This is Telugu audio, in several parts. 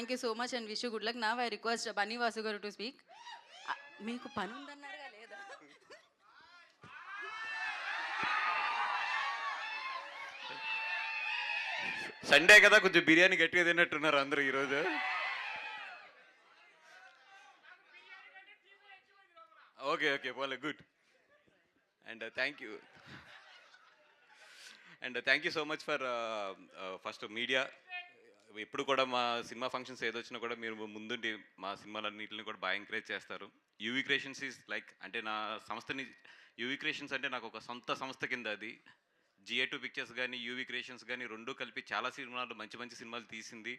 Thank you so much and wish you good luck. Now I request Bunny Vasu గారు టు స్పీక్. మీకు పని ఉందన్నారుగా లేదా? సండే కదా, కొంచెం బిర్యానీ గట్టిగా తిన్నట్టున్నారు అందరూ ఈరోజు. ఓకే ఓకే, పోలే, good. And thank you so much for first media. ఎప్పుడు కూడా మా సినిమా ఫంక్షన్స్ ఏదొచ్చినా కూడా మీరు ముందుండి మా సినిమాలన్నింటిని కూడా బాగా ఎంకరేజ్ చేస్తారు. యూవీ క్రియేషన్స్ ఈజ్ లైక్, అంటే నా సంస్థని, యూవీ క్రియేషన్స్ అంటే నాకు ఒక సొంత సంస్థ కింద. అది GA2 పిక్చర్స్ కానీ యూవీ క్రియేషన్స్ కానీ రెండు కలిపి చాలా సినిమాలు, మంచి మంచి సినిమాలు తీసింది.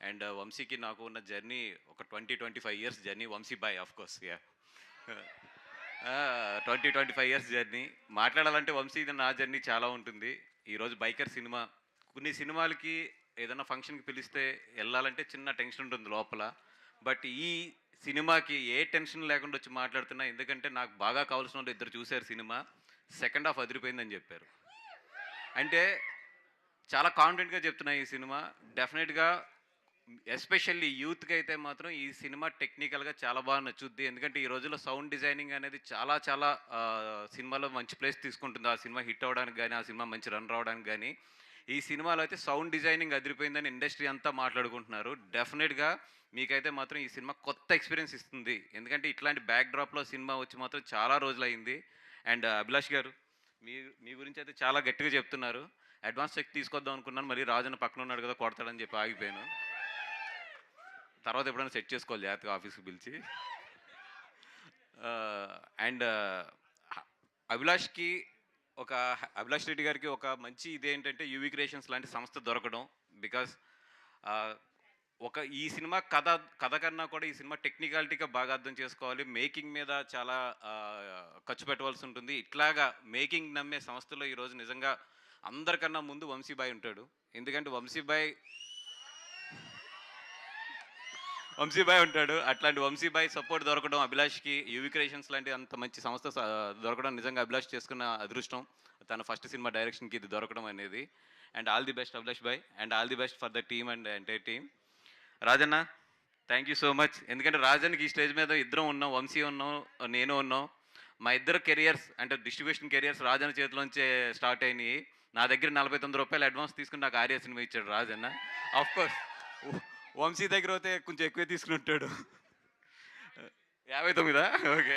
అండ్ వంశీకి నాకు ఉన్న జర్నీ ఒక 20-25 ఇయర్స్ జర్నీ. వంశీ బాయ్ of course, yeah. 20-25 years journey. మాట్లాడాలంటే వంశీ నా జర్నీ చాలా ఉంటుంది. ఈరోజు బైకర్ సినిమా, కొన్ని సినిమాలకి ఏదైనా ఫంక్షన్కి పిలిస్తే వెళ్ళాలంటే చిన్న టెన్షన్ ఉంటుంది లోపల. బట్ ఈ సినిమాకి ఏ టెన్షన్ లేకుండా వచ్చి మాట్లాడుతున్నా, ఎందుకంటే నాకు బాగా కావాల్సిన వాళ్ళు ఇద్దరు చూశారు సినిమా. సెకండ్ హాఫ్ అదిరిపోయిందని చెప్పారు. అంటే చాలా కాన్ఫిడెంట్గా చెప్తున్నా, ఈ సినిమా డెఫినెట్గా ఎస్పెషల్లీ యూత్కి అయితే మాత్రం ఈ సినిమా టెక్నికల్గా చాలా బాగా నచ్చుద్ది. ఎందుకంటే ఈ రోజుల్లో సౌండ్ డిజైనింగ్ అనేది చాలా చాలా సినిమాలో మంచి ప్లేస్ తీసుకుంటుంది. ఆ సినిమా హిట్ అవ్వడానికి కానీ, ఆ సినిమా మంచి రన్ రావడానికి కానీ. ఈ సినిమాలో అయితే సౌండ్ డిజైనింగ్ అదిరిపోయిందని ఇండస్ట్రీ అంతా మాట్లాడుకుంటున్నారు. డెఫినెట్గా మీకైతే మాత్రం ఈ సినిమా కొత్త ఎక్స్పీరియన్స్ ఇస్తుంది. ఎందుకంటే ఇట్లాంటి బ్యాక్ డ్రాప్లో సినిమా వచ్చి మాత్రం చాలా రోజులైంది. అండ్ అభిలాష్ గారు, మీ గురించి అయితే చాలా గట్టిగా చెప్తున్నారు. అడ్వాన్స్ చెక్ తీసుకొద్దాం అనుకున్నాను, మరి రాజన్న పక్కన ఉన్నాడు కదా కొడతాడని చెప్పి ఆగిపోయాను. తర్వాత ఎప్పుడైనా సెట్ చేసుకోవాలి జాగ్రత్తగా ఆఫీస్కి పిలిచి. అండ్ అభిలాష్ రెడ్డి గారికి ఒక మంచి ఇదేంటంటే యూవీ క్రియేషన్స్ లాంటి సంస్థ దొరకడం. బికాస్ ఈ సినిమా కథ కన్నా కూడా ఈ సినిమా టెక్నికాలిటీగా బాగా అర్థం చేసుకోవాలి. మేకింగ్ మీద చాలా ఖర్చు పెట్టవలసి ఉంటుంది. ఇట్లాగా మేకింగ్ నమ్మే సంస్థలో ఈరోజు నిజంగా అందరికన్నా ముందు వంశీబాయ్ ఉంటాడు. ఎందుకంటే వంశీబాయ్ ఉంటాడు. అట్లాంటి వంశీబాయ్ సపోర్ట్ దొరకడం అభిలాష్కి, యూవీ క్రియేషన్స్ లాంటి అంత మంచి సంస్థ దొరకడం నిజంగా అభిలాష్ చేసుకున్న అదృష్టం. తన ఫస్ట్ సినిమా డైరెక్షన్కి ఇది దొరకడం అనేది. And all the best Abhilash బాయ్, and all the best for the team and entire team. Rajanna, thank you so much. ఎందుకంటే రాజన్కి ఈ స్టేజ్ మీద ఇద్దరం ఉన్నాం, వంశీ ఉన్నాం, నేను ఉన్నాం. మా ఇద్దరు కెరియర్స్ అంటే డిస్ట్రిబ్యూషన్ కెరియర్స్ రాజన్న చేతిలోంచే స్టార్ట్ అయినాయి. నా దగ్గర 49 రూపాయలు అడ్వాన్స్ తీసుకుని నాకు ఆర్య సినిమా ఇచ్చాడు రాజన్న. ఆఫ్ కోర్స్ వంశీ దగ్గర అయితే కొంచెం ఎక్కువే తీసుకుని ఉంటాడు. 59. ఓకే.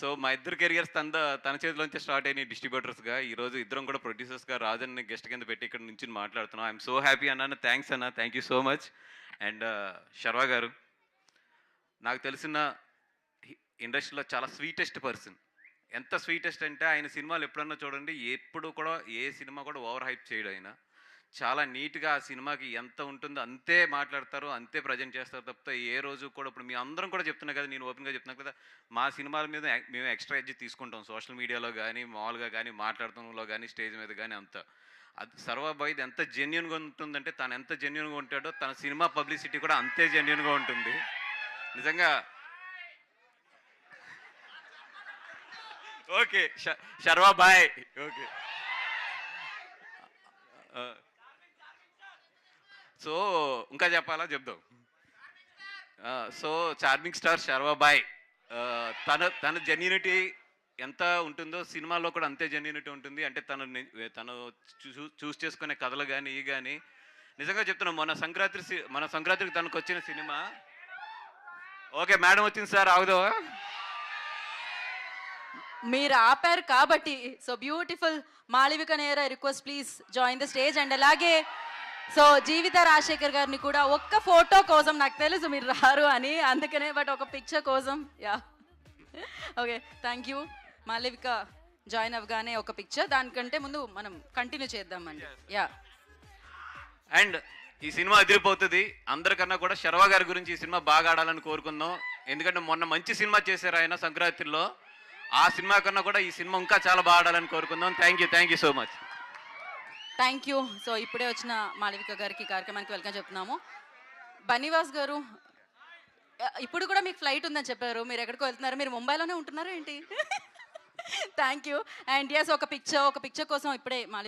సో మా ఇద్దరు కెరియర్స్ తన చేతిలోంచి స్టార్ట్ అయినాయి డిస్ట్రిబ్యూటర్స్గా. ఈరోజు ఇద్దరం కూడా ప్రొడ్యూసర్స్గా రాజన్ని గెస్ట్ కింద పెట్టి ఇక్కడ నుంచి మాట్లాడుతున్నాం. ఐఎమ్ సో హ్యాపీ అన్న. థ్యాంక్స్ అన్న, thank you so much. And Sharwa garu, నాకు తెలిసిన ఇండస్ట్రీలో చాలా స్వీటెస్ట్ పర్సన్. ఎంత స్వీటెస్ట్ అంటే ఆయన సినిమాలు ఎప్పుడన్నా చూడండి, ఎప్పుడు కూడా ఏ సినిమా కూడా ఓవర్ హైప్ చేయడు. ఆయన చాలా నీట్గా ఆ సినిమాకి ఎంత ఉంటుందో అంతే మాట్లాడతారు, అంతే ప్రజెంట్ చేస్తారు తప్పితే ఏ రోజు కూడా. ఇప్పుడు మీ అందరం కూడా చెప్తున్నా కదా, నేను ఓపెన్గా చెప్తున్నా కదా, మా సినిమాల మీద మేము ఎక్స్ట్రా ఎడ్జ్ తీసుకుంటాం. సోషల్ మీడియాలో కానీ, మామూలుగా కానీ, మాట్లాడటంలో కానీ, స్టేజ్ మీద కానీ అంతా. అది సర్వాబాయిది ఎంత జెన్యున్గా ఉంటుందంటే, తను ఎంత జెన్యున్గా ఉంటాడో తన సినిమా పబ్లిసిటీ కూడా అంతే జెన్యున్గా ఉంటుంది నిజంగా. ఓకే శర్వా బాయ్. ఓకే. సో ఇంకా చెప్పాలా, చెప్దాం. సో చార్మింగ్ స్టార్ శర్వా బాయ్, తన జెన్యూనిటీ ఎంత ఉంటుందో సినిమాలో కూడా అంతే జెన్యూనిటీ ఉంటుంది. అంటే తను చూస్ చేసుకునే కథలు కానీ ఇవి కానీ నిజంగా చెప్తున్నాం. మన సంక్రాంతికి తనకు వచ్చిన సినిమా. ఓకే మేడం వచ్చింది సార్, ఆగుదావా? మీరు ఆపారు కాబట్టి. సో బ్యూటిఫుల్ మాళవిక నేర, request please join the stage. And అలాగే సో జీవిత రాజశేఖర్ గారిని కూడా ఒక్క ఫోటో కోసం, నాకు తెలుసు మీరు రారు అని, అందుకనే బట్ ఒక పిక్చర్ కోసం. Yeah okay, thank you. Malavika join అవ్వగానే ఒక పిక్చర్, దానికంటే ముందు మనం కంటిన్యూ చేద్దామండి. యా. అండ్ ఈ సినిమా అదిరిపోతుంది. అందరికన్నా కూడా శర్వా గారి గురించి ఈ సినిమా బాగా ఆడాలని కోరుకుందాం. ఎందుకంటే మొన్న మంచి సినిమా చేశారు ఆయన సంక్రాంతిలో. ఆ సినిమా కన్నా కూడా ఈ సినిమా ఇంకా చాలా బాగా ఆడాలని కోరుకుందాం. Thank you so much. Thank you. So ఇప్పుడే వచ్చిన మాళవిక గారికి కార్యక్రమానికి వెల్కమ్ చెప్తున్నాము. బన్నీవాస్ గారు, ఇప్పుడు కూడా మీకు ఫ్లైట్ ఉందని చెప్పారు, మీరు ఎక్కడికి వెళ్తున్నారు? మీరు ముంబైలోనే ఉంటున్నారా ఏంటి? Thank you. అండ్ ఎస్, ఒక పిక్చర్ కోసం ఇప్పుడే మాళవిక